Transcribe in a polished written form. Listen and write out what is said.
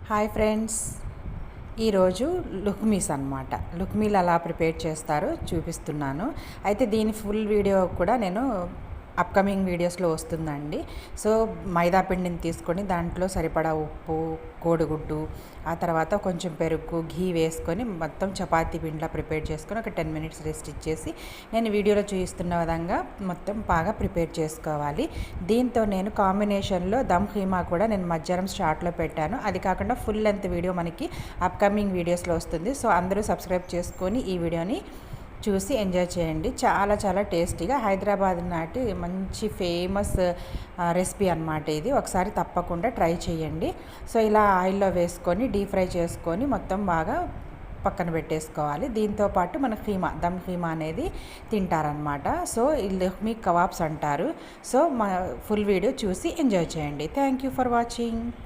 Hi friends, ఈరోజు లుక్మీస్ అనమాట. లుక్మీలు ఎలా ప్రిపేర్ చేస్తారో చూపిస్తున్నాను. అయితే దీని ఫుల్ వీడియో కూడా నేను అప్కమింగ్ వీడియోస్లో వస్తుందండి. సో మైదా పిండిని తీసుకొని దాంట్లో సరిపడా ఉప్పు, కోడిగుడ్డు, ఆ తర్వాత కొంచెం పెరుగు, ఘీ వేసుకొని మొత్తం చపాతీ పిండిలా ప్రిపేర్ చేసుకొని ఒక 10 మినిట్స్ రెస్ట్ ఇచ్చేసి నేను వీడియోలో చూపిస్తున్న విధంగా మొత్తం బాగా ప్రిపేర్ చేసుకోవాలి. దీంతో నేను కాంబినేషన్లో దమ్ ఖీమా కూడా నేను మధ్యాహ్నం స్టార్ట్లో పెట్టాను. అది కాకుండా ఫుల్ లెంత్ వీడియో మనకి అప్కమింగ్ వీడియోస్లో వస్తుంది. సో అందరూ సబ్స్క్రైబ్ చేసుకొని ఈ వీడియోని చూసి ఎంజాయ్ చేయండి. చాలా చాలా టేస్టీగా హైదరాబాద్ నాటి మంచి ఫేమస్ రెసిపీ అనమాట ఇది. ఒకసారి తప్పకుండా ట్రై చేయండి. సో ఇలా ఆయిల్లో వేసుకొని డీప్ ఫ్రై చేసుకొని మొత్తం బాగా పక్కన పెట్టేసుకోవాలి. దీంతోపాటు మన ఖీమా, దమ్ ఖీమా అనేది తింటారనమాట. సో ఈ లెహ్మీ కబాబ్స్ అంటారు. సో ఫుల్ వీడియో చూసి ఎంజాయ్ చేయండి. Thank you for watching.